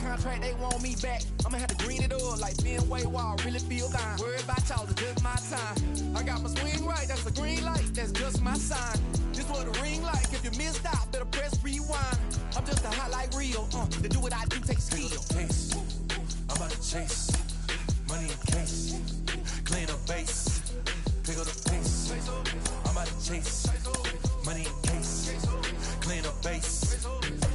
contract, they want me back. I'ma have to green it up like Ben Way Wall, really feel fine. Worry about y'all, it's just my time. I got my swing right, that's a green light, that's just my sign. This what a ring like, if you missed out, better press rewind. I'm just a highlight reel, to do what I do takes skill. Taste. I'm about to chase money in case, clean up base, pick up the pace. I'm about to chase money in case, clean up base.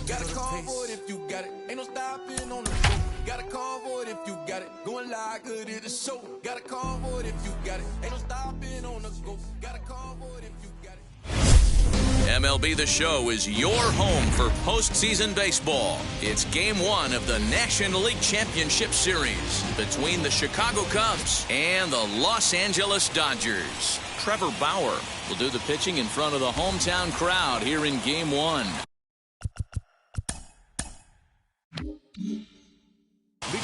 Got a call for it if you got it. Ain't no stopping on the go. Got a call for it if you got it. Going live, good at the show. Got a call for it if you got it. Ain't no stopping on the go. Got a call for it if you got it. MLB The Show is your home for postseason baseball. It's Game 1 of the National League Championship Series between the Chicago Cubs and the Los Angeles Dodgers. Trevor Bauer will do the pitching in front of the hometown crowd here in Game 1.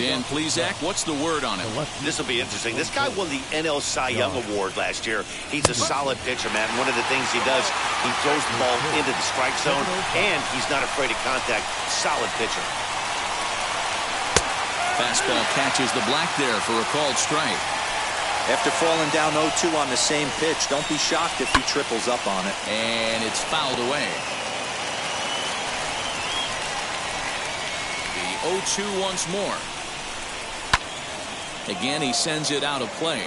Dan Plesac, what's the word on him? This will be interesting. This guy won the NL Cy Young Award last year. He's a solid pitcher, man. One of the things he does, he throws the ball into the strike zone, and he's not afraid of contact. Solid pitcher. Fastball catches the black there for a called strike. After falling down 0-2 on the same pitch, don't be shocked if he triples up on it. And it's fouled away. The 0-2 once more. Again, he sends it out of play.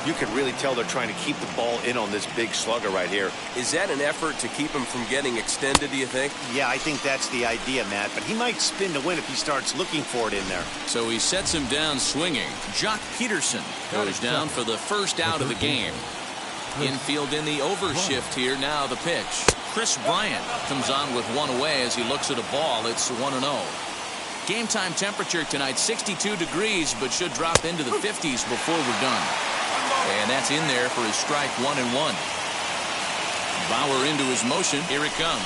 You can really tell they're trying to keep the ball in on this big slugger right here. Is that an effort to keep him from getting extended, do you think? Yeah, I think that's the idea, Matt. But he might spin to win if he starts looking for it in there. So he sets him down swinging. Jock Peterson goes down for the first out of the game. Infield in the overshift here. Now the pitch. Chris Bryant comes on with one away as he looks at a ball. It's 1-0. Game time temperature tonight 62 degrees, but should drop into the 50s before we're done. And that's in there for his strike 1-1. Bauer into his motion. Here it comes.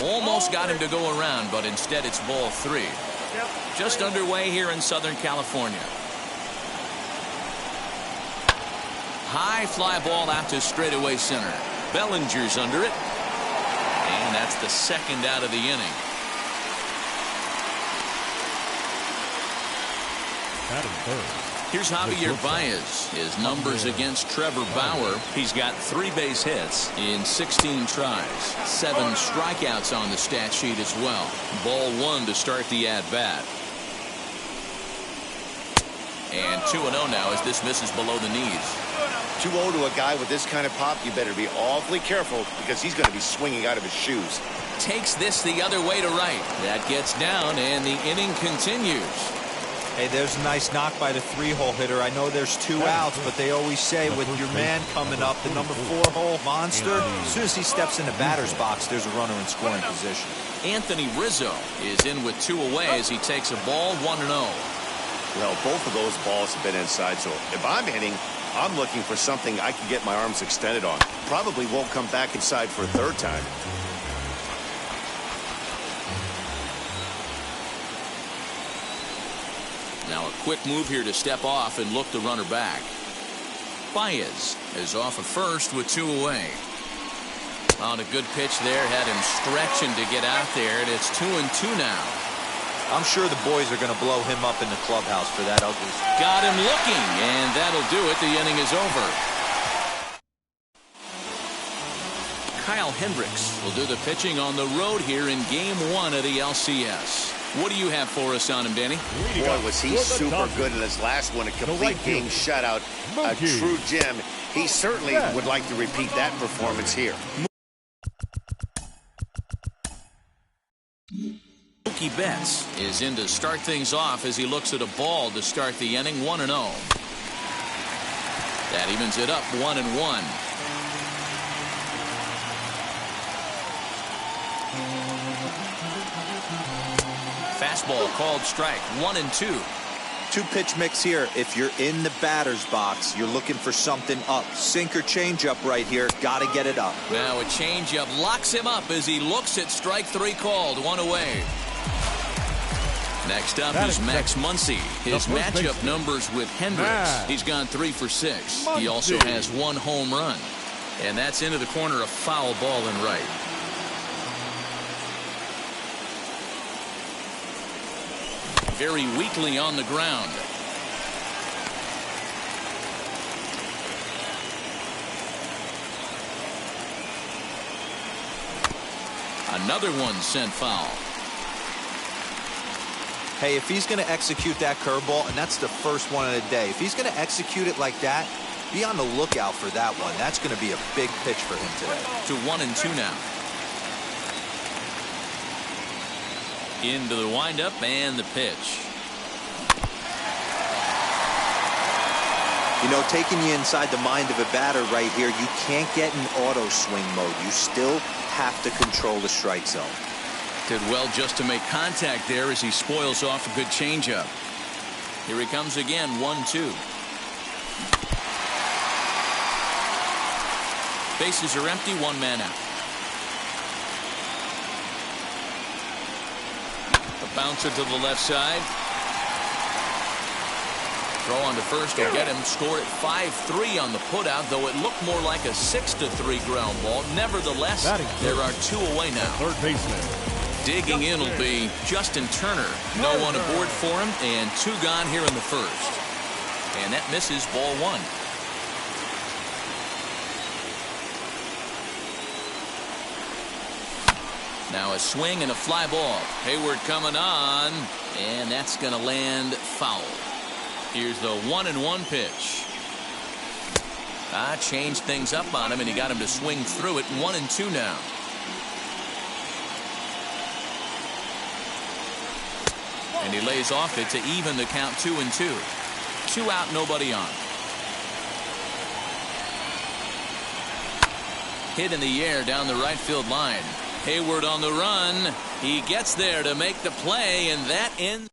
Almost got him to go around, but instead it's ball 3. Just underway here in Southern California. High fly ball out to straightaway center. Bellinger's under it. And that's the second out of the inning. Here's Javier Baez. His numbers against Trevor Bauer. He's got 3 base hits in 16 tries. 7 strikeouts on the stat sheet as well. Ball 1 to start the at-bat. And 2-0 now as this misses below the knees. 2-0 to a guy with this kind of pop, you better be awfully careful because he's going to be swinging out of his shoes. Takes this the other way to right. That gets down and the inning continues. Hey, there's a nice knock by the 3-hole hitter. I know there's 2 outs, but they always say with your man coming up, the number 4-hole monster, as soon as he steps in the batter's box, there's a runner in scoring position. Anthony Rizzo is in with 2 away as he takes a ball 1-0. Well, both of those balls have been inside, so if I'm hitting, I'm looking for something I can get my arms extended on. Probably won't come back inside for a 3rd time. Now a quick move here to step off and look the runner back. Baez is off at first with 2 away. On a good pitch there, had him stretching to get out there, and it's 2-2 now. I'm sure the boys are going to blow him up in the clubhouse for that ugly. Got him looking, and that'll do it. The inning is over. Kyle Hendricks will do the pitching on the road here in Game 1 of the LCS. What do you have for us on him, Danny? Boy, was he super good in his last one. A complete game shutout. A true gem. He certainly would like to repeat that performance here. Mookie Betts is in to start things off as he looks at a ball to start the inning. 1-0. That evens it up 1-1. Fastball called strike. 1-2. 2-pitch mix here. If you're in the batter's box, you're looking for something up. Sinker changeup right here. Got to get it up. Now a changeup locks him up as he looks at strike 3 called. 1 away. Next up is Max Muncy. His matchup numbers with Hendricks. He's gone 3 for 6. He also has 1 home run. And that's into the corner, a foul ball in right. Very weakly on the ground. Another one sent foul. Hey, if he's going to execute that curveball, and that's the first one of the day, if he's going to execute it like that, be on the lookout for that one. That's going to be a big pitch for him today. To 1-2 now. Into the windup and the pitch. You know, taking you inside the mind of a batter right here, you can't get in auto swing mode. You still have to control the strike zone. Did well just to make contact there as he spoils off a good changeup. Here he comes again, 1-2. Bases are empty, 1 man out. A bouncer to the left side. Throw on to first will get him. Scored at 5-3 on the putout, though it looked more like a 6-3 ground ball. Nevertheless, there are 2 away now. Third baseman. Digging in will be Justin Turner. No one aboard for him, and 2 gone here in the first. And that misses, ball 1. Now a swing and a fly ball. Hayward coming on, and that's going to land foul. Here's the 1-1 pitch. Changed things up on him, and he got him to swing through it. 1-2 now. And he lays off it to even the count, 2-2. 2 out, nobody on. Hit in the air down the right field line. Hayward on the run. He gets there to make the play, and that ends.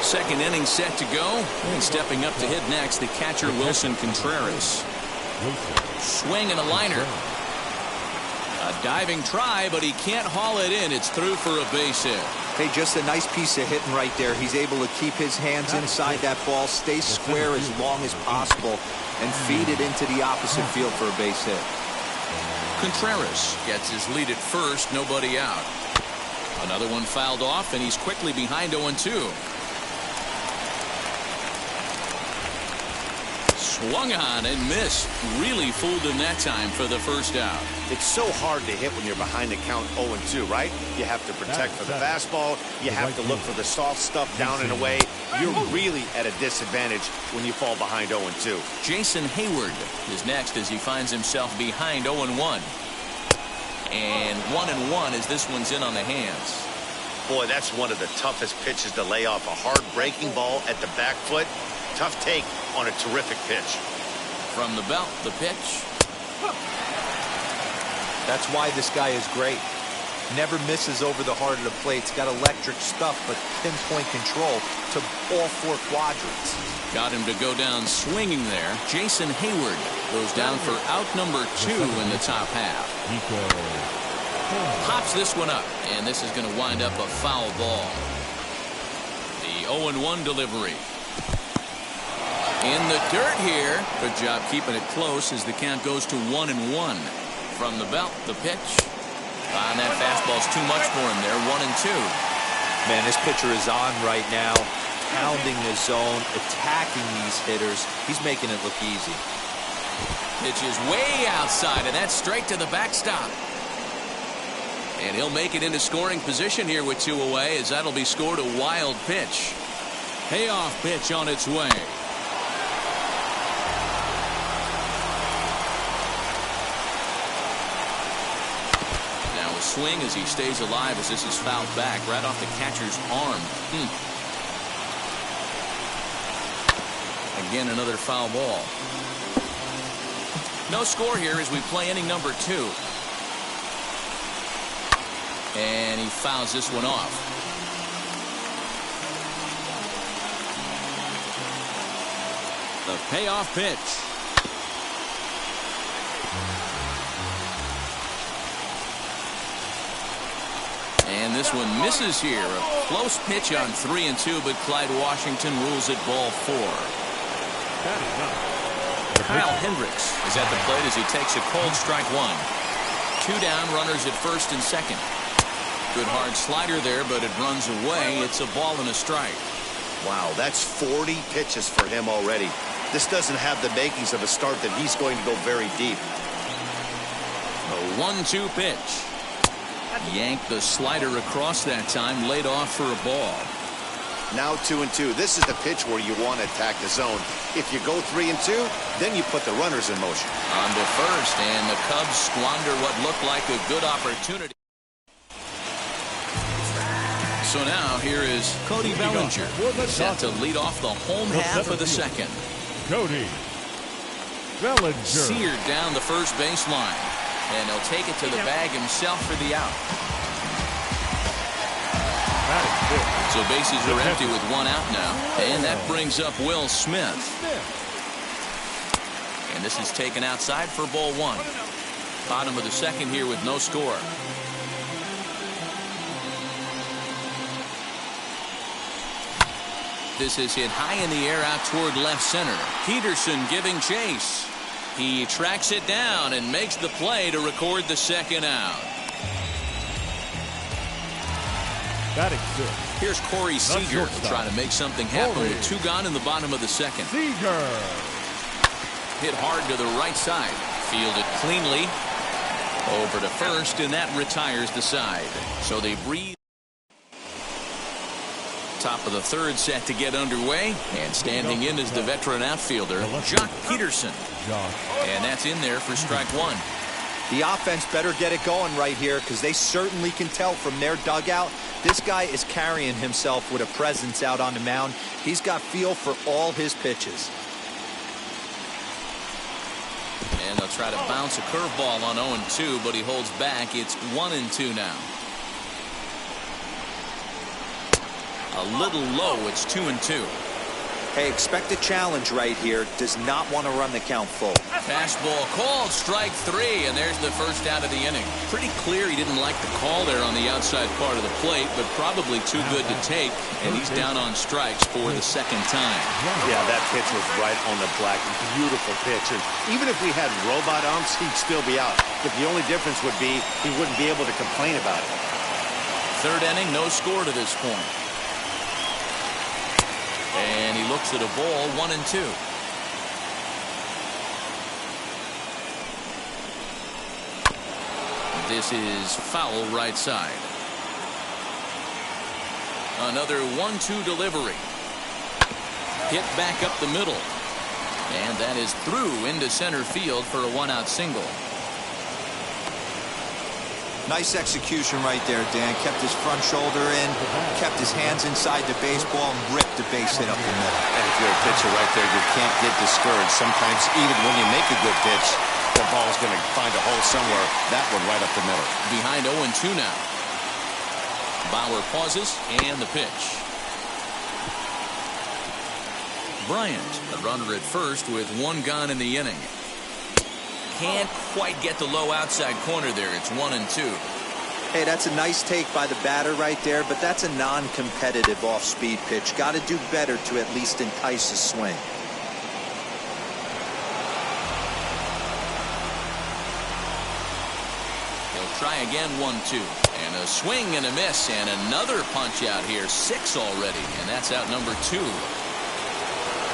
Second inning set to go. And stepping up to hit next, the catcher Wilson Contreras. Swing and a liner. A diving try, but he can't haul it in. It's through for a base hit. Hey, just a nice piece of hitting right there. He's able to keep his hands inside that ball, stay square as long as possible, and feed it into the opposite field for a base hit. Contreras gets his lead at first, nobody out. Another one fouled off, and he's quickly behind 0-2. Swung on and missed. Really fooled him that time for the first out. It's so hard to hit when you're behind the count 0-2, right? You have to protect for the fastball. You have to look for the soft stuff down and away. You're really at a disadvantage when you fall behind 0-2. Jason Hayward is next as he finds himself behind 0-1. And 1-1 as this one's in on the hands. Boy, that's one of the toughest pitches to lay off. A hard breaking ball at the back foot. Tough take on a terrific pitch. From the belt, the pitch. That's why this guy is great. Never misses over the heart of the plate. He's got electric stuff, but pinpoint control to all 4 quadrants. Got him to go down swinging there. Jason Hayward goes down for out number 2 in the top half. Pops this one up, and this is going to wind up a foul ball. The 0-1 delivery. In the dirt here. Good job keeping it close as the count goes to 1-1. From the belt, the pitch. And that fastball's too much for him there. 1-2. Man, this pitcher is on right now, pounding the zone, attacking these hitters. He's making it look easy. Pitch is way outside, and that's straight to the backstop. And he'll make it into scoring position here with 2 away, as that'll be scored a wild pitch. Payoff pitch on its way. Swing as he stays alive as this is fouled back right off the catcher's arm. Again, another foul ball. No score here as we play inning number 2. And he fouls this one off. The payoff pitch. And this one misses here. A close pitch on 3-2, but Clyde Washington rules it ball 4. Kyle Hendricks is at the plate as he takes a cold strike 1. 2 down, runners at first and second. Good hard slider there, but it runs away. It's a ball and a strike. Wow, that's 40 pitches for him already. This doesn't have the makings of a start that he's going to go very deep. A 1-2 pitch. Yanked the slider across that time, laid off for a ball. Now 2-2. This is the pitch where you want to attack the zone. If you go 3-2, then you put the runners in motion. On to first, and the Cubs squander what looked like a good opportunity. So now here is Cody Bellinger, set to lead off the home half of the second. Cody Bellinger. Seared down the first baseline, and he'll take it to the bag himself for the out. So bases are empty with 1 out now, and that brings up Will Smith. And this is taken outside for ball 1. Bottom of the second here with no score. This is hit high in the air out toward left center. Peterson giving chase. He tracks it down and makes the play to record the second out. Batting good. Here's Corey Seager trying to make something happen with 2 gone in the bottom of the second. Seager. Hit hard to the right side. Fielded cleanly. Over to first, and that retires the side. So they breathe. Top of the third set to get underway, and standing in is the veteran outfielder Jock Peterson, and that's in there for strike 1. The offense better get it going right here, because they certainly can tell from their dugout this guy is carrying himself with a presence out on the mound. He's got feel for all his pitches. And they'll try to bounce a curveball on 0-2, but he holds back. It's 1-2 now. A little low. It's 2-2. Hey, expect a challenge right here. Does not want to run the count full. Fastball called, strike 3, and there's the first out of the inning. Pretty clear he didn't like the call there on the outside part of the plate, but probably too good to take, and he's down on strikes for the second time. Yeah, that pitch was right on the black. Beautiful pitch. And even if we had robot umps, he'd still be out. But the only difference would be he wouldn't be able to complain about it. Third inning, no score to this point. And he looks at a ball, 1-2. This is foul right side. Another 1-2 delivery. Hit back up the middle. And that is through into center field for a 1-out single. Nice execution right there, Dan. Kept his front shoulder in, kept his hands inside the baseball, and ripped the base hit up the middle. And if you're a pitcher right there, you can't get discouraged. Sometimes even when you make a good pitch, the ball's going to find a hole somewhere. That one right up the middle. Behind 0-2 now. Bauer pauses, and the pitch. Bryant, a runner at first with 1 gone in the inning. Can't quite get the low outside corner there. It's 1-2. Hey, that's a nice take by the batter right there, but that's a non-competitive off-speed pitch. Got to do better to at least entice a swing. He'll try again, 1-2. And a swing and a miss, and another punch out here. 6 already, and that's out number 2.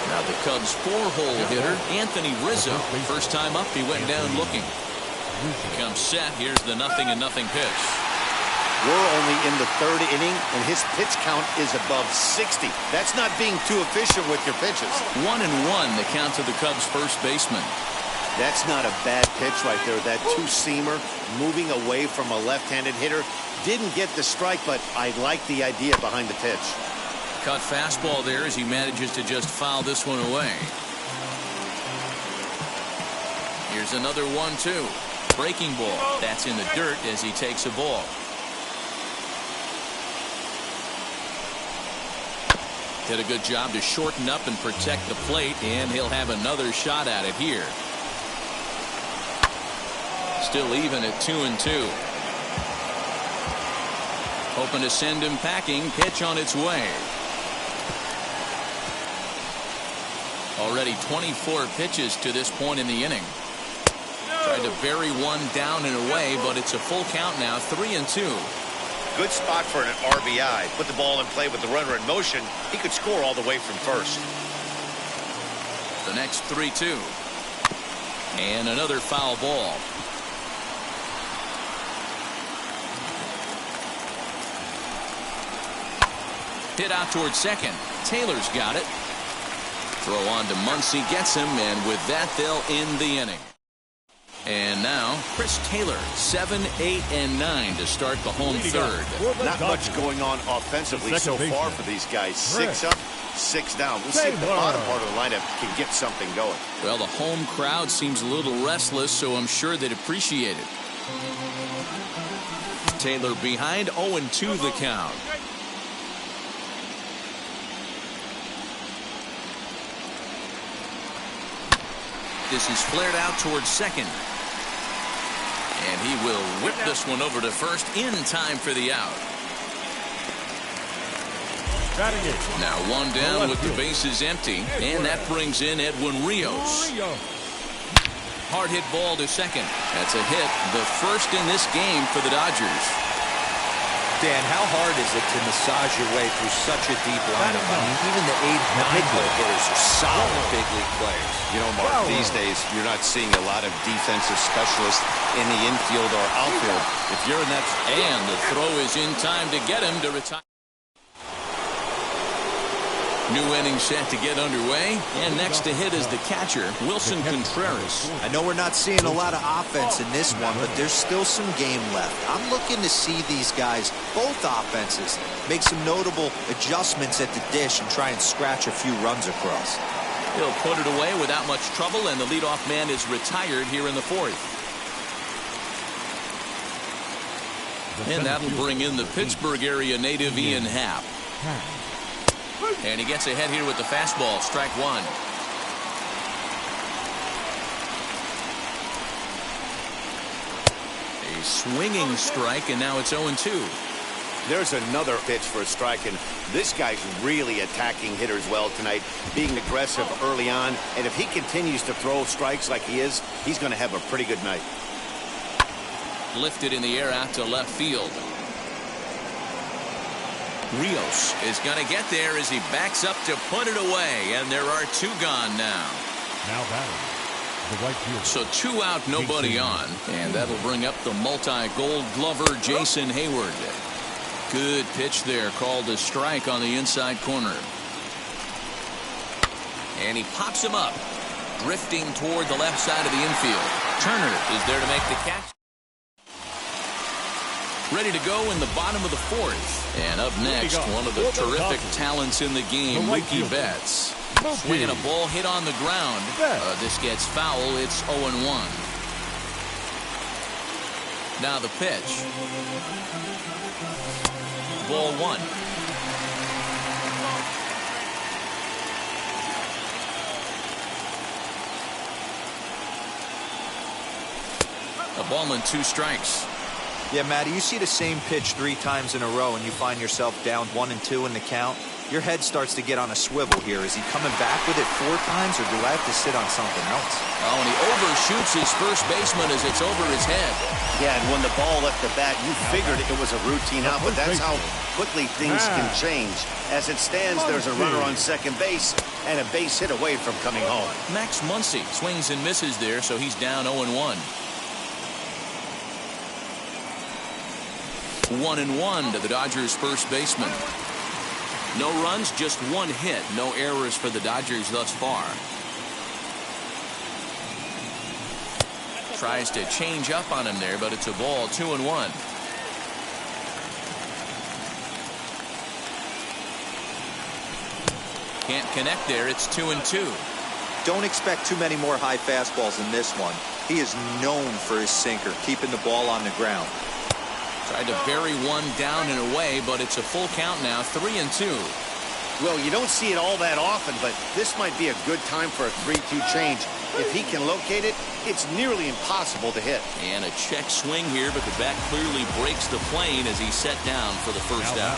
Now the Cubs' 4-hole hitter, Anthony Rizzo. First time up, he went down looking. Comes set. Here's the 0-0 pitch. We're only in the 3rd inning, and his pitch count is above 60. That's not being too efficient with your pitches. 1-1, the count to the Cubs' first baseman. That's not a bad pitch right there. That 2-seamer moving away from a left-handed hitter. Didn't get the strike, but I like the idea behind the pitch. Cut fastball there as he manages to just foul this one away. Here's another 1-2. Breaking ball. That's in the dirt as he takes a ball. Did a good job to shorten up and protect the plate, and he'll have another shot at it here. Still even at 2-2. Hoping to send him packing. Pitch on its way. Already 24 pitches to this point in the inning. Tried to bury one down and away, but it's a full count now, 3-2. Good spot for an RBI. Put the ball in play with the runner in motion. He could score all the way from first. The next 3-2. And another foul ball. Hit out towards second. Taylor's got it. Throw on to Muncy, gets him, and with that, they'll end the inning. And now, Chris Taylor, 7, 8, and 9 to start the home third. Not much going on offensively so far for these guys. 6 up, 6 down. We'll see if the bottom part of the lineup can get something going. Well, the home crowd seems a little restless, so I'm sure they'd appreciate it. Taylor behind, 0-2 the count. This is flared out towards second. And he will whip this one over to first in time for the out. Now one down with the bases empty. And that brings in Edwin Rios. Hard hit ball to second. That's a hit. The first in this game for the Dodgers. Dan, how hard is it to massage your way through such a deep lineup? I mean, even the 8-9 hitters are solid big league players. You know, Mark, these days you're not seeing a lot of defensive specialists in the infield or outfield. If you're in that... And the throw is in time to get him to retire. New inning set to get underway, and next to hit is the catcher, Wilson Contreras. I know we're not seeing a lot of offense in this one, but there's still some game left. I'm looking to see these guys, both offenses, make some notable adjustments at the dish and try and scratch a few runs across. He'll put it away without much trouble, and the leadoff man is retired here in the fourth. And that'll bring in the Pittsburgh area native Ian Happ. And he gets ahead here with the fastball, strike one. A swinging strike, and now it's 0-2. There's another pitch for a strike, and this guy's really attacking hitters well tonight, being aggressive early on, and if he continues to throw strikes like he is, he's going to have a pretty good night. Lifted in the air out to left field. Rios is going to get there as he backs up to put it away, and there are 2 gone now. Now batting, the right fielder. So 2 out, nobody on, and that'll bring up the multi-gold glover Jason Hayward. Good pitch there, called a strike on the inside corner. And he pops him up, drifting toward the left side of the infield. Turner is there to make the catch. Ready to go in the bottom of the fourth. And up next, one of the terrific talents in the game, Mookie Betts. Swinging a ball hit on the ground. This gets foul. It's 0-1. Now the pitch. Ball 1. A ball and 2 strikes. Yeah, Matty, you see the same pitch 3 times in a row and you find yourself down 1-2 in the count. Your head starts to get on a swivel here. Is he coming back with it 4 times, or do I have to sit on something else? Oh, and he overshoots his first baseman as it's over his head. Yeah, and when the ball left the bat, you figured it was a routine out, but that's how quickly things can change. As it stands, there's a runner on second base and a base hit away from coming home. Max Muncy swings and misses there, so he's down 0-1. 1-1 to the Dodgers' first baseman. No runs, just 1 hit. No errors for the Dodgers thus far. Tries to change up on him there, but it's a ball, 2-1. Can't connect there. It's 2-2. Don't expect too many more high fastballs in this one. He is known for his sinker, keeping the ball on the ground. Tried to bury one down and away, but it's a full count now, 3-2. Well, you don't see it all that often, but this might be a good time for a 3-2 change. If he can locate it, it's nearly impossible to hit. And a check swing here, but the bat clearly breaks the plane as he's set down for the first out.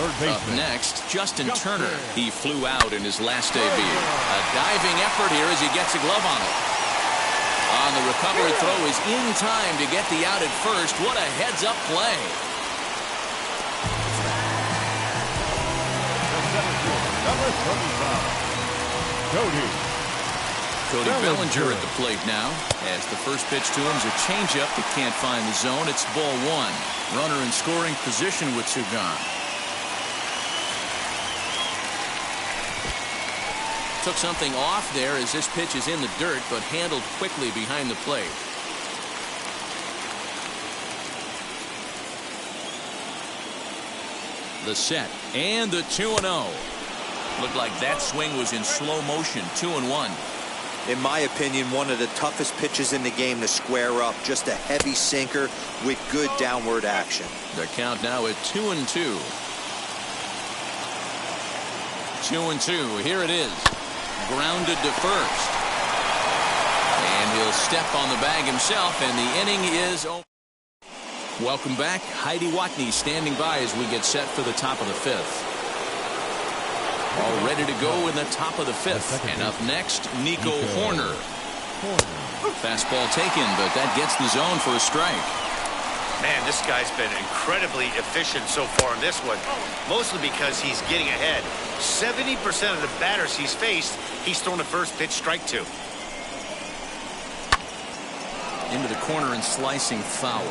Up next, Justin Turner. He flew out in his last debut. A diving effort here as he gets a glove on it. On the recovery throw is in time to get the out at first. What a heads-up play. Cody Bellinger at the plate now. As the first pitch to him is a changeup that can't find the zone. It's ball one. Runner in scoring position with two gone. Took something off there as this pitch is in the dirt, but handled quickly behind the plate. The set and the 2-0. Looked like that swing was in slow motion. 2-1. In my opinion, one of the toughest pitches in the game to square up. Just a heavy sinker with good downward action. The count now at 2-2. 2-2. Here it is. Grounded to first. And he'll step on the bag himself, and the inning is over. Welcome back. Heidi Watney standing by as we get set for the top of the fifth. All ready to go in the top of the fifth. And up next, Nico Horner. Fastball taken, but that gets the zone for a strike. Man, this guy's been incredibly efficient so far in this one, mostly because he's getting ahead. 70% of the batters he's faced, he's thrown a first pitch strike to. Into the corner and slicing foul.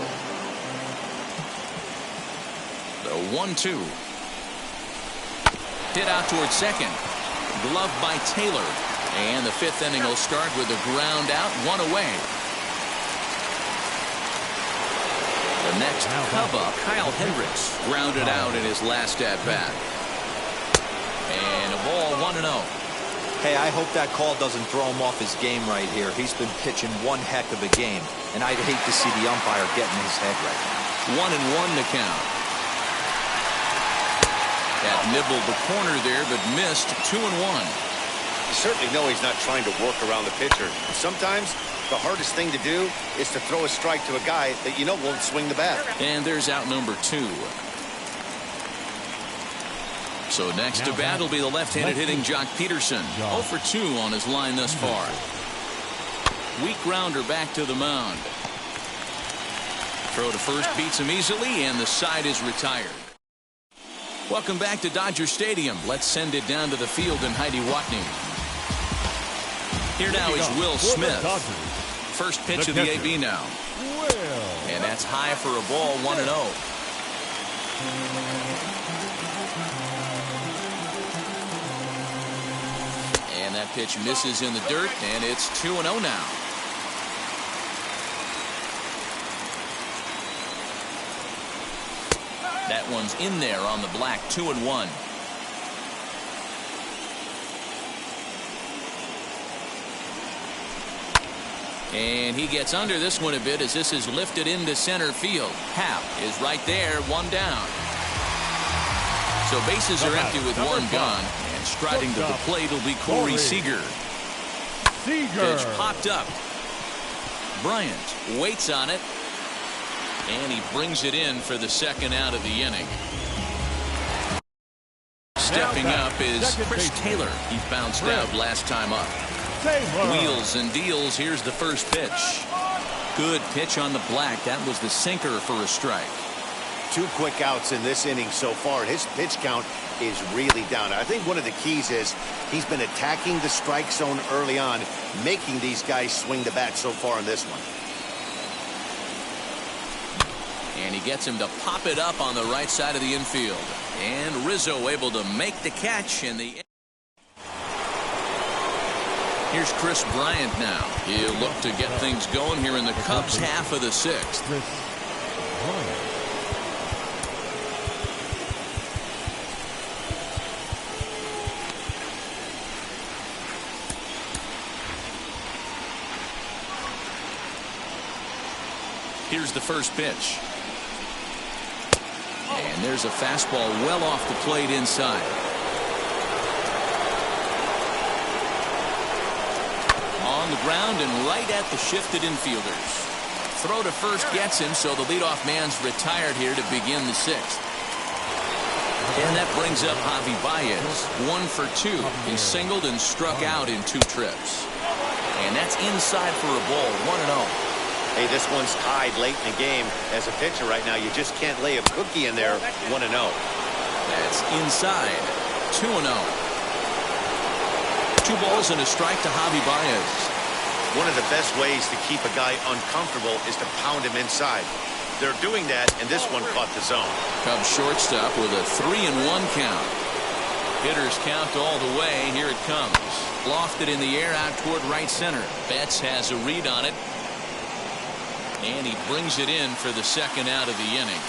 The 1-2. Hit out towards second. Glove by Taylor. And the fifth inning will start with a ground out, one away. The next Cub up, Kyle Hendricks, grounded out in his last at-bat. And a ball 1-0. Hey, I hope that call doesn't throw him off his game right here. He's been pitching one heck of a game, and I'd hate to see the umpire getting his head right now. 1-1 to count. That nibbled the corner there, but missed. 2-1. You certainly know he's not trying to work around the pitcher. Sometimes the hardest thing to do is to throw a strike to a guy that you know won't swing the bat. And there's out number 2. So next to bat will be the left-handed hitting Jock Peterson. 0 for 2 on his line thus far. Weak grounder back to the mound. Throw to first beats him easily, and the side is retired. Welcome back to Dodger Stadium. Let's send it down to the field in Heidi Watney. Here now is Will Smith. First pitch of the AB now. And that's high for a ball, 1-0. And that pitch misses in the dirt, and it's 2-0 now. That one's in there on the black. 2-1. And he gets under this one a bit as this is lifted into center field. Happ is right there, one down. So bases are empty with one gone, and striding to the plate will be Corey Seager. Pitch popped up. Bryant waits on it, and he brings it in for the second out of the inning. Stepping up is Chris Taylor. He bounced out last time up. Wheels and deals. Here's the first pitch. Good pitch on the black. That was the sinker for a strike. 2 quick outs in this inning so far. His pitch count is really down. I think one of the keys is he's been attacking the strike zone early on, making these guys swing the bat so far in this one. And he gets him to pop it up on the right side of the infield. And Rizzo able to make the catch in the. Here's Chris Bryant now. He'll look to get things going here in the Cubs' half of the 6th. Here's the first pitch. And there's a fastball well off the plate inside. on the ground and right at the shifted infielders. Throw to first gets him, so the leadoff man's retired here to begin the sixth. And that brings up Javi Baez. 1 for 2. He singled and struck out in 2 trips. And that's inside for a ball, 1-0. Hey, this one's tied late in the game. As a pitcher right now, you just can't lay a cookie in there. 1-0. That's inside, 2-0. 2 balls and a strike to Javi Baez. One of the best ways to keep a guy uncomfortable is to pound him inside. They're doing that, and this one caught the zone. Cubs shortstop with a 3-1 count. Hitters count all the way. Here it comes. Lofted in the air out toward right center. Betts has a read on it. And he brings it in for the second out of the inning.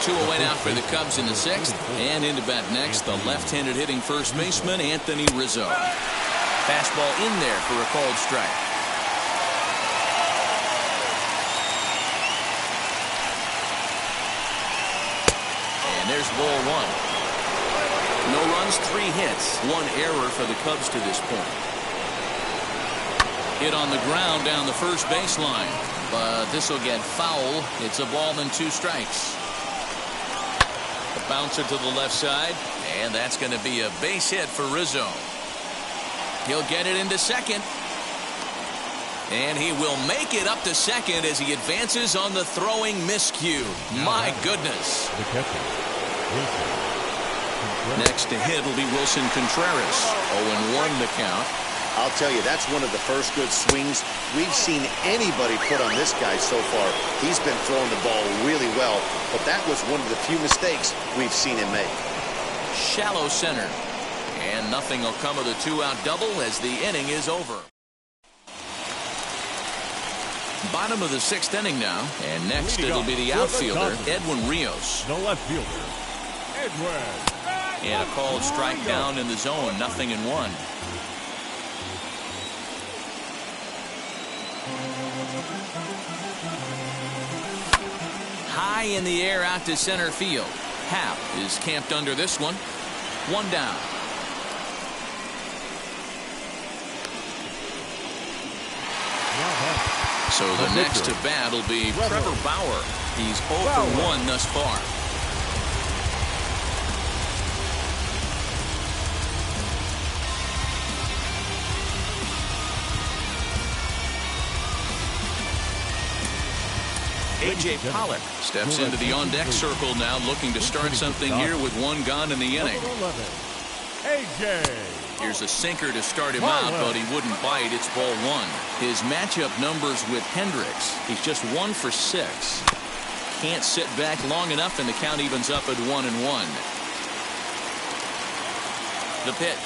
2 away now for the Cubs in the sixth. And into bat next, the left-handed hitting first baseman, Anthony Rizzo. Fastball in there for a called strike. And there's ball 1. No runs, 3 hits, 1 error for the Cubs to this point. Hit on the ground down the first baseline, but this will get foul. It's a ball and 2 strikes. A bouncer to the left side, and that's going to be a base hit for Rizzo. He'll get it into second, and he will make it up to second as he advances on the throwing miscue. My goodness. Next to hit will be Wilson Contreras. 0-1 the count. I'll tell you, that's one of the first good swings we've seen anybody put on this guy so far. He's been throwing the ball really well, but that was one of the few mistakes we've seen him make. Shallow center. And nothing will come of the 2-out double as the inning is over. Bottom of the 6th inning now, and next it'll be the outfielder, Edwin Rios. The left fielder, Edwin. And a called strike down in the zone, 0-1. High in the air out to center field. Happ is camped under this one. 1 down. So the next to bat will be Trevor Bauer. He's 0 for 1 thus far. A.J. Pollock steps into the on-deck circle now, looking to start something here with 1 gone in the inning. A.J. Here's a sinker to start him out, but he wouldn't bite. It's ball 1. His matchup numbers with Hendricks. He's just 1 for 6. Can't sit back long enough, and the count evens up at 1-1. The pitch.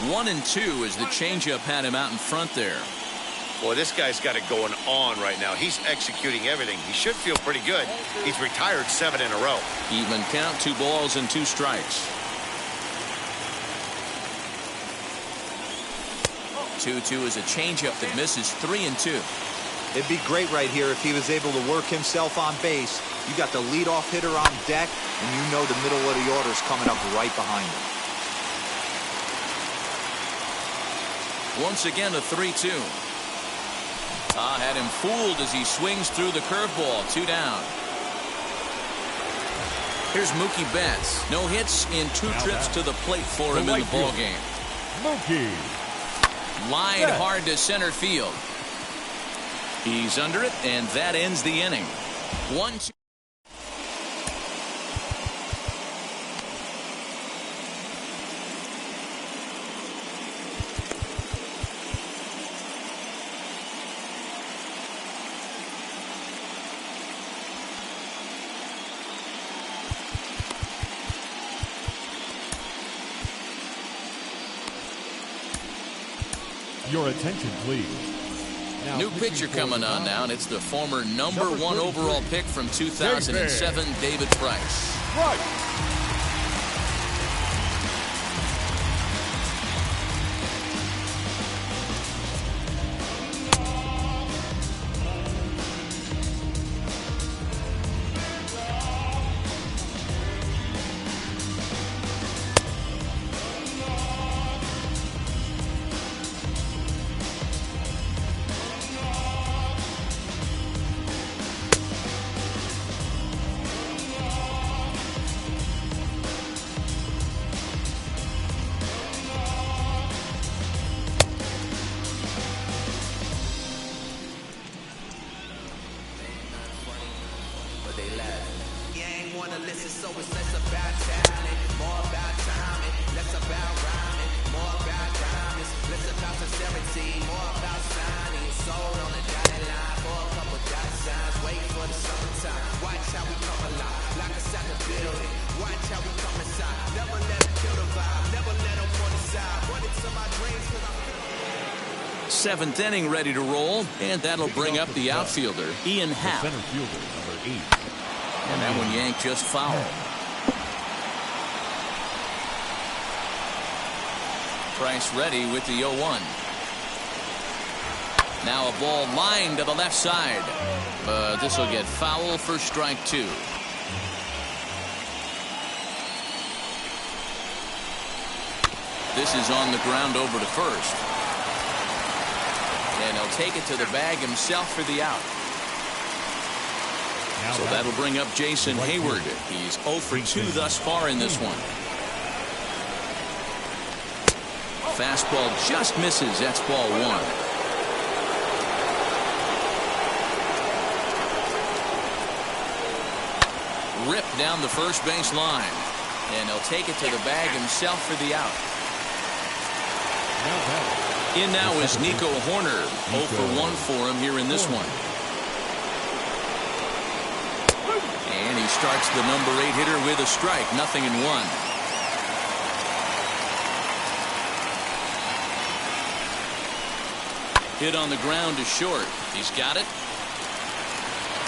1-2 as the changeup had him out in front there. Boy, this guy's got it going on right now. He's executing everything. He should feel pretty good. He's retired 7 in a row. Even count, 2 balls and 2 strikes. 2-2 is a changeup that misses 3-2. It'd be great right here if he was able to work himself on base. You got the leadoff hitter on deck, and you know the middle of the order is coming up right behind him. Once again, a 3-2. Had him fooled as he swings through the curveball. 2 down. Here's Mookie Betts. No hits in 2 trips to the plate for him in the ballgame. Mookie. Line hard to center field. He's under it, and that ends the inning. 1-2. Your attention, please. Now, new pitcher coming on now, and it's the former number 1 overall pick from 2007, David Price. Right. wanna listen, so it's less about talent, more about timing, less about rhyming, more about diamonds, less about sincerity, more about signing. Sold on the dotted line for a couple dot signs, waiting for the summertime. Watch how we come alive, lock us out the building. Watch how we come inside, never let them kill the vibe, never let them on the side. Run into my dreams cause I feel. Seventh inning ready to roll, and that'll bring up the outfielder, Ian Happ. Center fielder, number 8. And that one yanked just foul. Price ready with the 0-1. Now a ball lined to the left side. But this will get foul for strike 2. This is on the ground over to first. And he'll take it to the bag himself for the out. So that'll bring up Jason Hayward. He's 0 for 2 thus far in this one. Fastball just misses. That's ball 1. Ripped down the first base line. And he'll take it to the bag himself for the out. In now is Nico Horner. 0 for 1 for him here in this one. And he starts the number 8 hitter with a strike. 0-1. Hit on the ground to short. He's got it.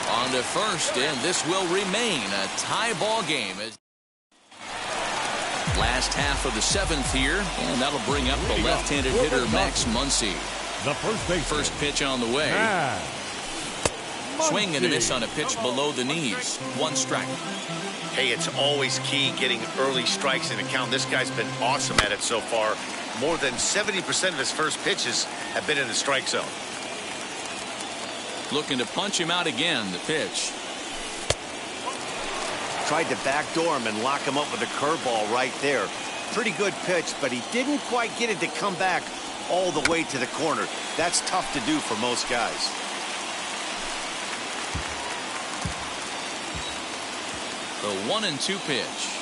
On to first, and this will remain a tie ball game. Last half of the 7th here, and that'll bring up the left-handed hitter Max Muncy. The first pitch on the way. Swing and a miss on a pitch below the knees. 1 strike. Hey, it's always key getting early strikes in a count. This guy's been awesome at it so far. More than 70% of his first pitches have been in the strike zone. Looking to punch him out again. The pitch. Tried to backdoor him and lock him up with a curveball right there. Pretty good pitch, but he didn't quite get it to come back all the way to the corner. That's tough to do for most guys. The 1-2 pitch.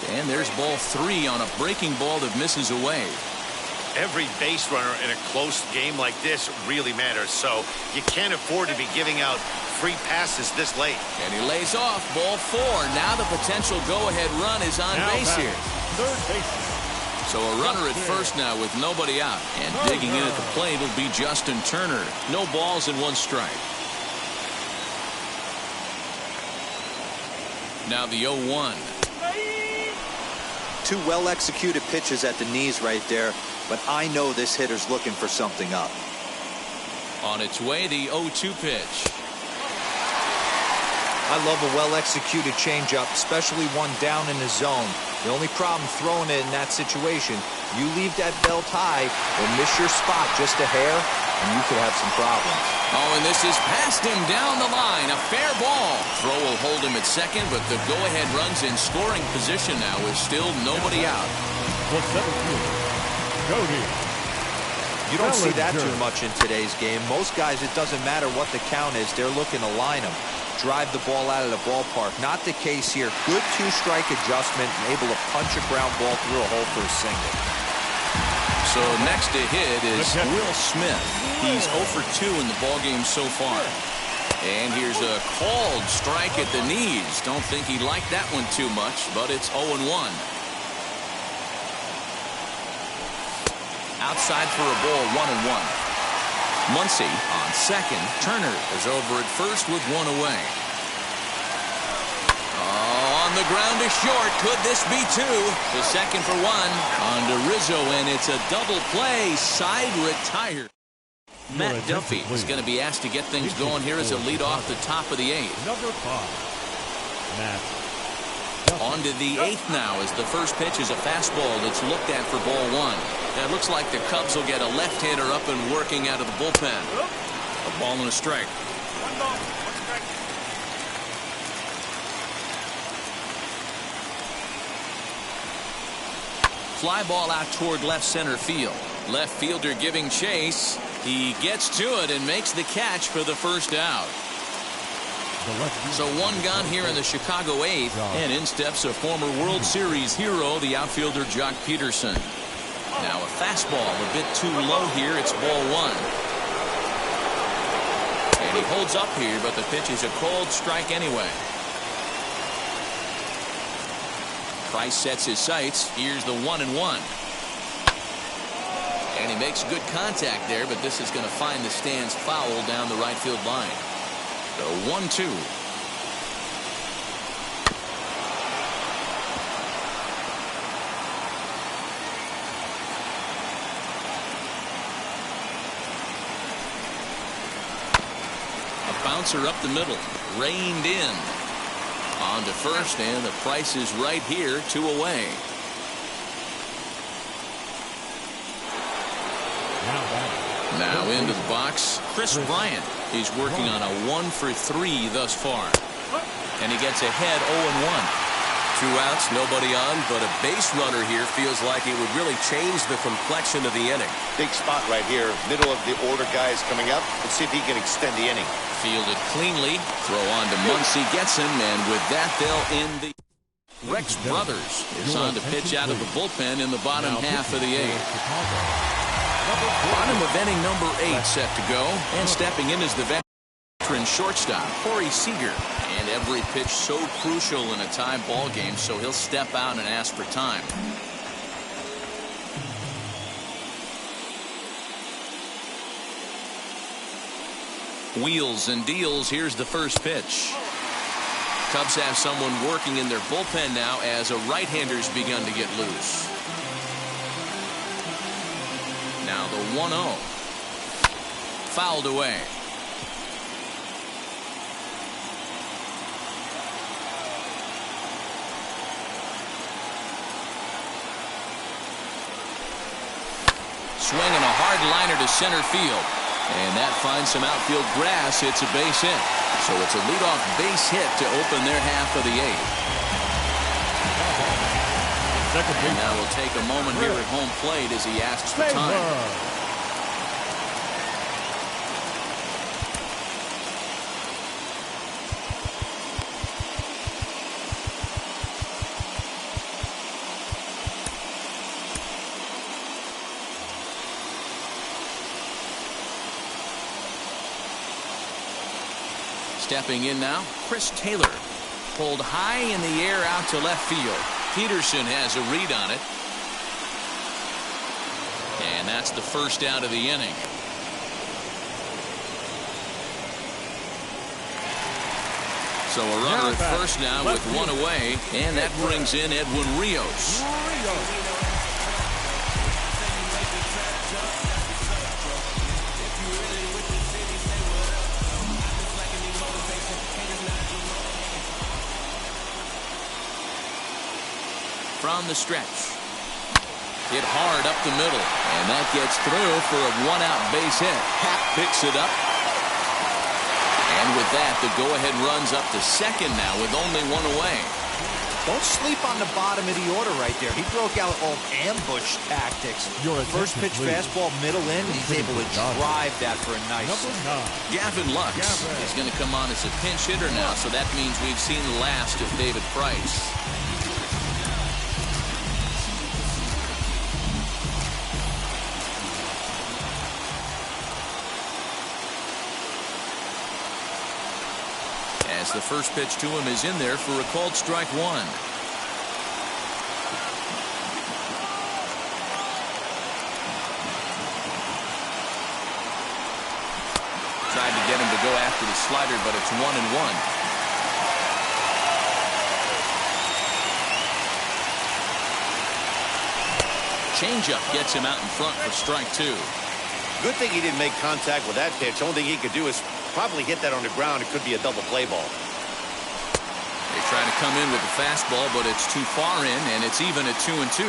And there's ball 3 on a breaking ball that misses away. Every base runner in a close game like this really matters, so you can't afford to be giving out free passes this late. And he lays off. Ball 4. Now the potential go-ahead run is on base here. Third base. So a runner at first now with nobody out. And digging in at the plate will be Justin Turner. No balls and 1 strike. Now the 0-1. 2 well-executed pitches at the knees right there, but I know this hitter's looking for something up. On its way, the 0-2 pitch. I love a well-executed changeup, especially one down in the zone. The only problem throwing it in that situation, you leave that belt high or miss your spot just a hair, and you could have some problems. Oh, and this is past him down the line. A fair ball. Throw will hold him at second, but the go-ahead run's in scoring position now with still nobody out. The 7th Cody. You don't see that too much in today's game. Most guys, it doesn't matter what the count is. They're looking to line them, drive the ball out of the ballpark. Not the case here. Good 2-strike adjustment and able to punch a ground ball through a hole for a single. So next to hit is Will Smith. He's 0 for 2 in the ballgame so far. And here's a called strike at the knees. Don't think he liked that one too much, but it's 0-1. Outside for a ball, 1-1. Muncy on second. Turner is over at first with 1 away. On the ground to short. Could this be 2? The second for 1. On to Rizzo, and it's a double play. Side retired. Matt Duffy is going to be asked to get things going here as a lead off the top of the 8th. Number 5, Matt. On to the 8th now as the first pitch is a fastball that's looked at for ball 1. Now it looks like the Cubs will get a left-hander up and working out of the bullpen. A ball and a strike. Fly ball out toward left center field. Left fielder giving chase. He gets to it and makes the catch for the first out. So one gone here in the Chicago 8th, and in steps a former World Series hero, the outfielder Jock Peterson. Now a fastball a bit too low here. It's ball one. And he holds up here, but the pitch is a cold strike anyway. Price sets his sights. Here's the 1-1. And he makes good contact there, but this is going to find the stands foul down the right field line. So 1-2. A bouncer up the middle. Reined in. On to first, and the Price is right here, 2 away. Now into the box, Chris Bryant. He's working on a 1-for-3 thus far. And he gets ahead 0-1. 2 outs, nobody on, but a base runner here feels like it would really change the complexion of the inning. Big spot right here, middle of the order, guys coming up. Let's see if he can extend the inning. Fielded cleanly. Throw on to Muncy, gets him, and with that they'll end the... Rex Brothers is on to pitch out of the bullpen in the bottom half of the 8th. Bottom of inning number 8 set to go, and stepping in is the veteran shortstop, Corey Seager. And every pitch so crucial in a tie ball game, so he'll step out and ask for time. Wheels and deals. Here's the first pitch. Cubs have someone working in their bullpen now as a right-hander's begun to get loose. Now the 1-0. Fouled away. Swinging a hard liner to center field. And that finds some outfield grass. It's a base hit. So it's a leadoff base hit to open their half of the 8th. And now we'll take a moment here at home plate as he asks for time. Stepping in now, Chris Taylor. Pulled high in the air out to left field. Peterson has a read on it. And that's the first out of the inning. So a runner at first now with 1 away. And that brings in Edwin Rios. From the stretch. Hit hard up the middle. And that gets through for a 1-out base hit. Happ picks it up. And with that, the go-ahead runs up to second now with only 1 away. Don't sleep on the bottom of the order right there. He broke out all ambush tactics. First pitch fastball, middle in. He's able to drive that for a nice. Gavin Lux is going to come on as a pinch hitter now, so that means we've seen the last of David Price. As the first pitch to him is in there for a called strike 1. Tried to get him to go after the slider, but it's 1-1. Changeup gets him out in front for strike 2. Good thing he didn't make contact with that pitch. Only thing he could do is probably hit that on the ground. It could be a double play ball. They try to come in with the fastball, but it's too far in, and it's even at 2-2.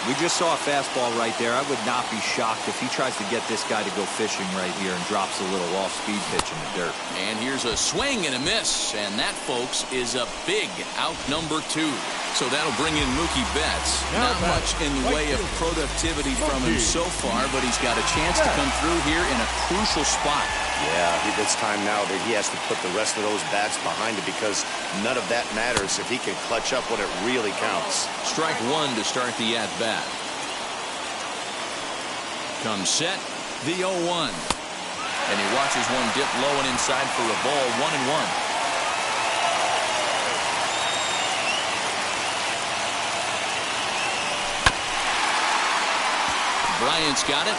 We just saw a fastball right there. I would not be shocked if he tries to get this guy to go fishing right here and drops a little off-speed pitch in the dirt. And here's a swing and a miss. And that, folks, is a big out number 2. So that'll bring in Mookie Betts. Not much in the way of productivity from him so far, but he's got a chance to come through here in a crucial spot. Yeah, it's time now that he has to put the rest of those bats behind it because none of that matters if he can clutch up when it really counts. Strike 1 to start the at-bat. Comes set, the 0-1. And he watches one dip low and inside for a ball, 1-1. Bryant's got it.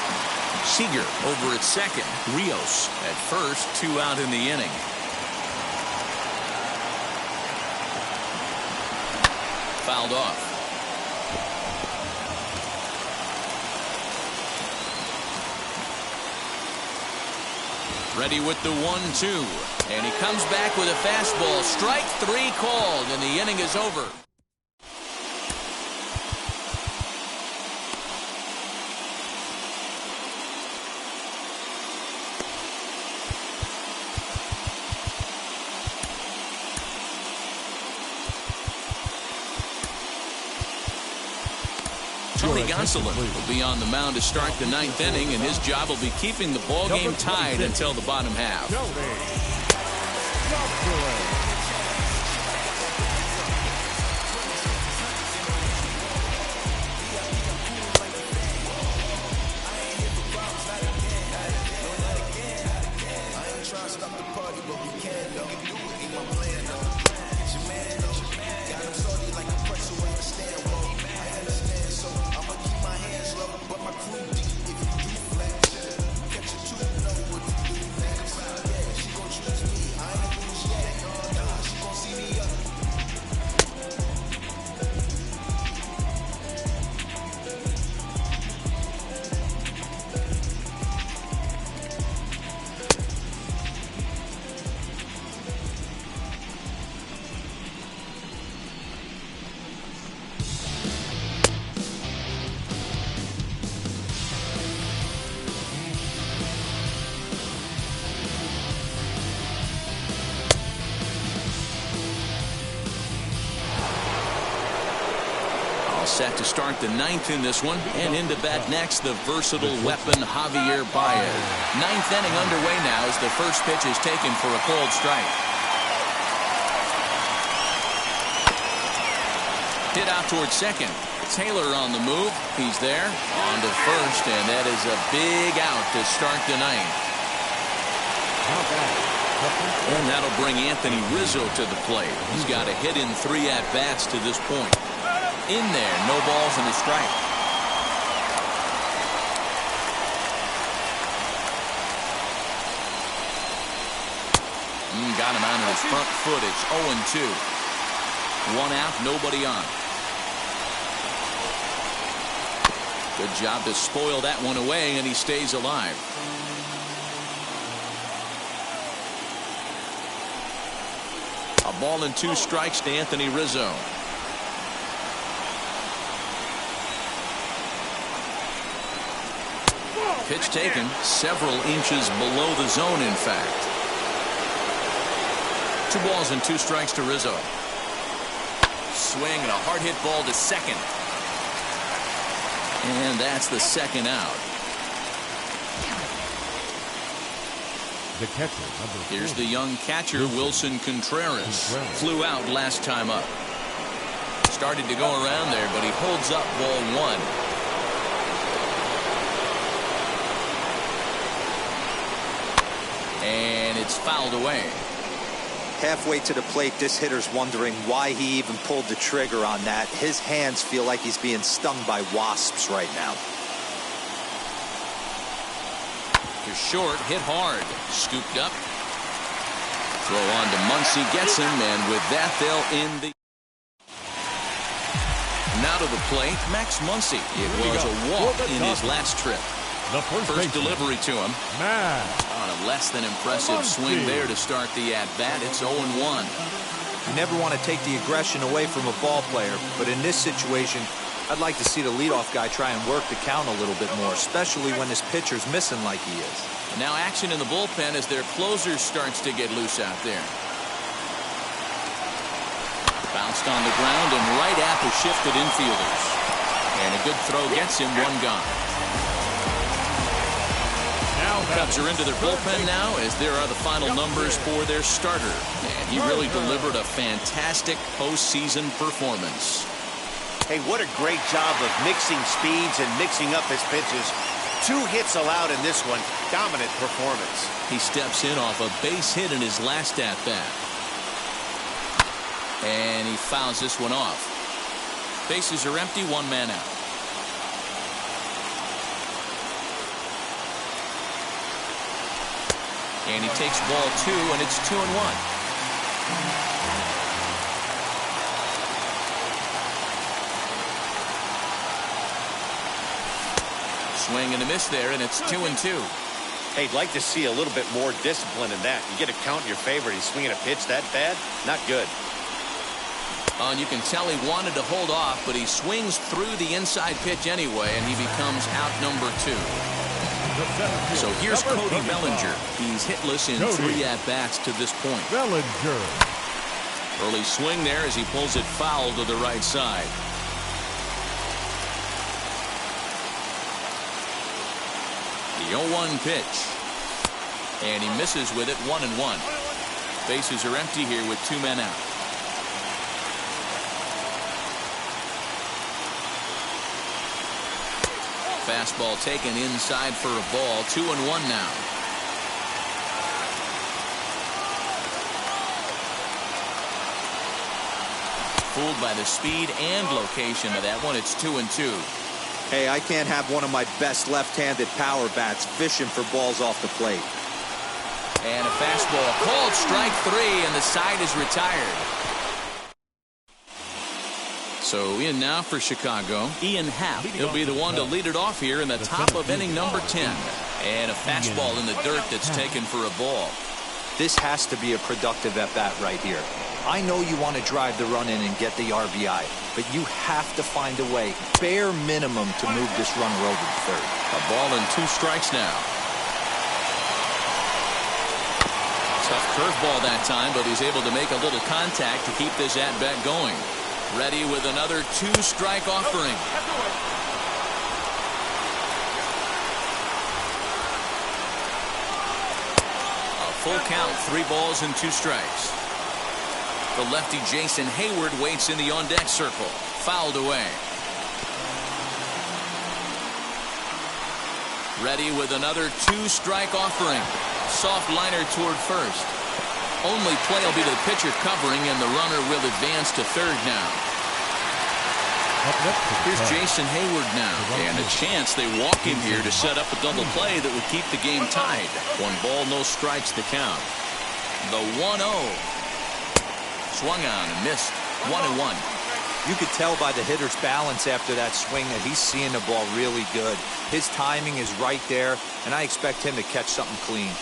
Seager over at second. Rios at first. 2 out in the inning. Fouled off. Ready with the 1-2. And he comes back with a fastball. Strike 3 called, and the inning is over. Tony Gonsolin will be on the mound to start the 9th inning, and his job will be keeping the ball game tied until the bottom half. Set to start the 9th in this one, and into bat next, the versatile weapon Javier Baez. 9th inning underway now as the first pitch is taken for a called strike. Hit out towards second. Taylor on the move. He's there. On to first, and that is a big out to start the 9th. And that'll bring Anthony Rizzo to the plate. He's got a hit in 3 at-bats to this point. In there, no balls and a strike. Got him out of his front foot. It's 0-2. 1 out, nobody on. Good job to spoil that one away, and he stays alive. A ball and 2 strikes to Anthony Rizzo. Pitch taken several inches below the zone, in fact. 2 balls and 2 strikes to Rizzo. Swing and a hard hit ball to second. And that's the 2nd out. The catcher, here's the young catcher, Wilson Contreras. Flew out last time up. Started to go around there, but he holds up ball 1. And it's fouled away. Halfway to the plate, this hitter's wondering why he even pulled the trigger on that. His hands feel like he's being stung by wasps right now. To short, hit hard. Scooped up. Throw on to Muncy, gets him, and with that, they'll end the... Now to the plate, Max Muncy. It was a walk in his last trip. The first delivery to him. On a less than impressive swing there to start the at-bat. It's 0-1. You never want to take the aggression away from a ball player, but in this situation, I'd like to see the leadoff guy try and work the count a little bit more, especially when his pitcher's missing like he is. And now action in the bullpen as their closer starts to get loose out there. Bounced on the ground and right at the shifted infielders. And a good throw gets him one gone. Cubs are into their bullpen now as there are the final numbers for their starter. And he really delivered a fantastic postseason performance. Hey, what a great job of mixing speeds and mixing up his pitches. 2 hits allowed in this one. Dominant performance. He steps in off a base hit in his last at-bat. And he fouls this one off. Bases are empty, 1 man out. And he takes ball 2, and it's 2-1. Swing and a miss there, and it's 2-2. Hey, I'd like to see a little bit more discipline in that. You get a count in your favor. He's swinging a pitch that bad. Not good. Oh, and you can tell he wanted to hold off, but he swings through the inside pitch anyway, and he becomes out number 2. So here's Cody Bellinger. He's hitless in 3 at-bats to this point. Bellinger. Early swing there as he pulls it foul to the right side. The 0-1 pitch. And he misses with it, 1-1. Bases are empty here with 2 men out. Fastball taken inside for a ball. 2-1 now. Fooled by the speed and location of that one. It's 2-2. Hey, I can't have one of my best left-handed power bats fishing for balls off the plate. And a fastball called strike 3, and the side is retired. So in now for Chicago, Ian Happ. He'll be the one to lead it off here in the top of inning number 10. And a fastball in the dirt that's taken for a ball. This has to be a productive at-bat right here. I know you want to drive the run in and get the RBI, but you have to find a way, bare minimum, to move this runner over to third. A ball and 2 strikes now. Tough curveball that time, but he's able to make a little contact to keep this at-bat going. Ready with another 2-strike offering. A full count, 3 balls and 2 strikes. The lefty Jason Hayward waits in the on-deck circle. Fouled away. Ready with another 2-strike offering. Soft liner toward first. Only play will be to the pitcher covering, and the runner will advance to third now. Here's Jason Hayward now, and a chance they walk him here to set up a double play that would keep the game tied. 1 ball, no strikes to count. The 1-0. Swung on and missed. 1-1. You could tell by the hitter's balance after that swing that he's seeing the ball really good. His timing is right there, and I expect him to catch something clean.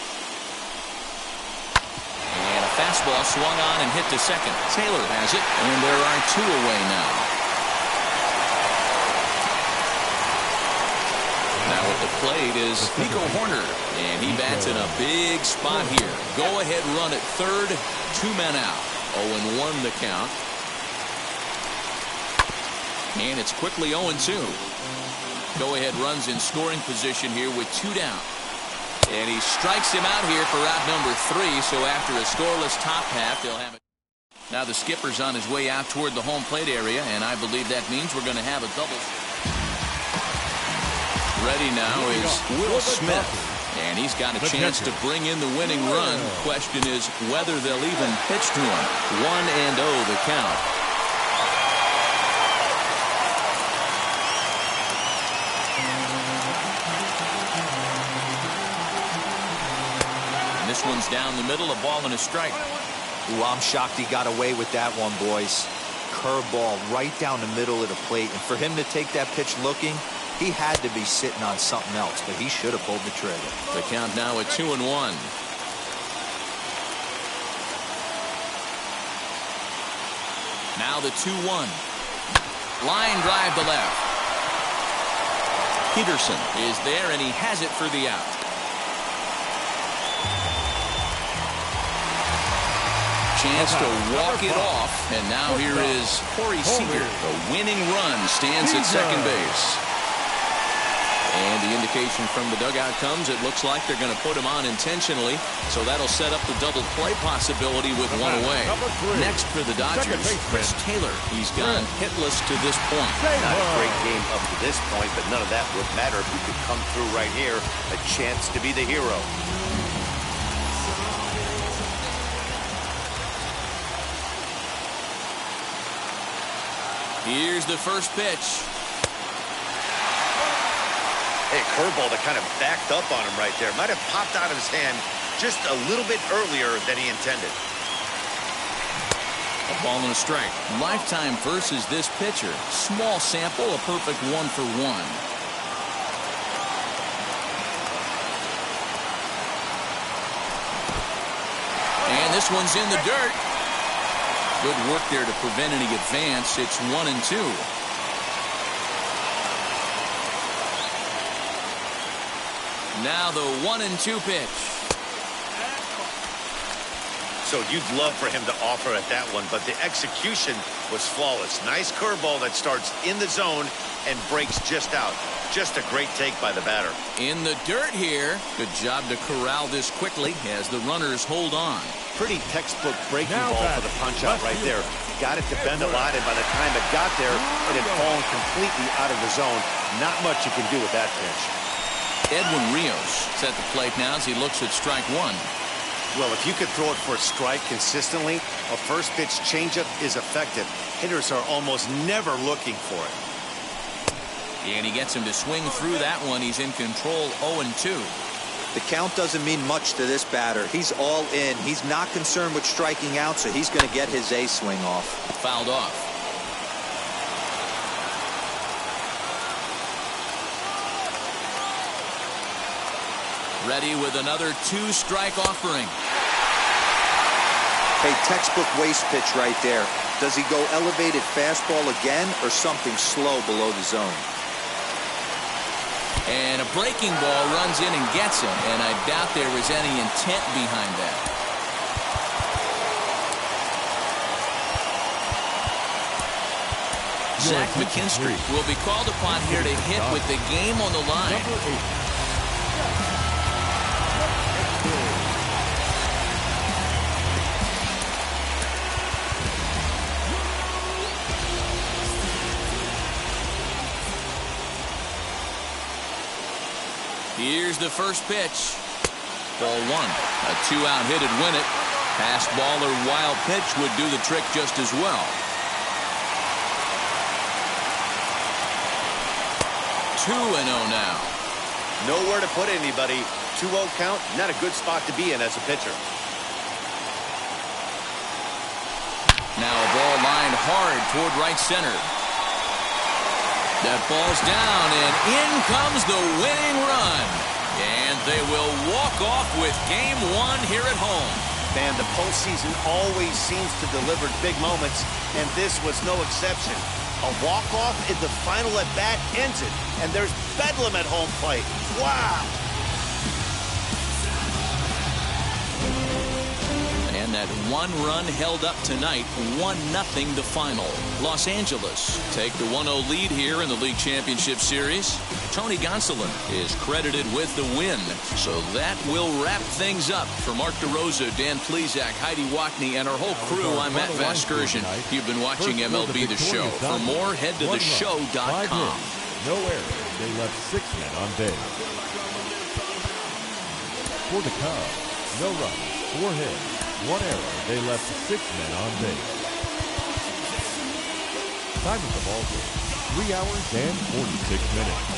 And a fastball swung on and hit to second. Taylor has it, and there are 2 away now. Now at the plate is Nico Horner, and he bats in a big spot here. Go-ahead run at third, 2 men out. 0-1 the count. And it's quickly 0-2. Go-ahead runs in scoring position here with 2 down. And he strikes him out here for out number 3, so after a scoreless top half, they'll have it. Now the skipper's on his way out toward the home plate area, and I believe that means we're going to have a double. Ready now is Will Smith, and he's got a chance to bring in the winning run. Question is whether they'll even pitch to him. 1-0 the count. This one's down the middle, a ball and a strike. Ooh, I'm shocked he got away with that one, boys. Curveball right down the middle of the plate. And for him to take that pitch looking, he had to be sitting on something else, but he should have pulled the trigger. The count now at 2-1. Now the 2-1. Line drive to left. Peterson is there, and he has it for the out. Chance to walk it off, and now here is Corey Seager. The winning run stands at second base. And the indication from the dugout comes, it looks like they're going to put him on intentionally, so that'll set up the double play possibility with one away. Next for the Dodgers, Chris Taylor. He's gone hitless to this point. Not a great game up to this point, but none of that would matter if he could come through right here. A chance to be the hero. Here's the first pitch. Hey, curveball that kind of backed up on him right there. Might have popped out of his hand just a little bit earlier than he intended. A ball and a strike. Lifetime versus this pitcher. Small sample, a perfect 1-for-1. And this one's in the dirt. Good work there to prevent any advance. It's 1-2. Now the 1-2 pitch. So you'd love for him to offer at that one, but the execution was flawless. Nice curveball that starts in the zone and breaks just out. Just a great take by the batter. In the dirt here. Good job to corral this quickly as the runners hold on. Pretty textbook breaking ball for the punch out right there. Got it to bend a lot, and by the time it got there, it had fallen completely out of the zone. Not much you can do with that pitch. Edwin Rios is at the plate now as he looks at strike one. Well, if you could throw it for a strike consistently, a first pitch changeup is effective. Hitters are almost never looking for it. And he gets him to swing through that one. He's in control, 0-2. The count doesn't mean much to this batter. He's all in. He's not concerned with striking out, so he's going to get his A swing off. Fouled off. Ready with another 2-strike offering. Hey, textbook waste pitch right there. Does he go elevated fastball again or something slow below the zone? And a breaking ball runs in and gets him, and I doubt there was any intent behind that. Zach McKinstry will be called upon here to hit with the game on the line. Here's the first pitch. Ball one. A 2-out hit would win it. Pass ball or wild pitch would do the trick just as well. 2-0 now. Nowhere to put anybody. 2-0 count, not a good spot to be in as a pitcher. Now a ball lined hard toward right center. That ball's down, and in comes the winning run. And they will walk off with game one here at home. Man, the postseason always seems to deliver big moments, and this was no exception. A walk-off in the final at-bat ends it, and there's bedlam at home plate. Wow! And that one run held up tonight, 1-0 the final. Los Angeles take the 1-0 lead here in the League Championship Series. Tony Gonsolin is credited with the win. So that will wrap things up. For Mark DeRosa, Dan Plesac, Heidi Wackney, and our whole crew, I'm Matt Vasgersian. You've been watching MLB The Show. For more, head to theshow.com. No error. They left 6 men on base. For the Cubs, no runs, 4 hits. 1 error. They left 6 men on base. Time of the ball game, 3 hours and 46 minutes.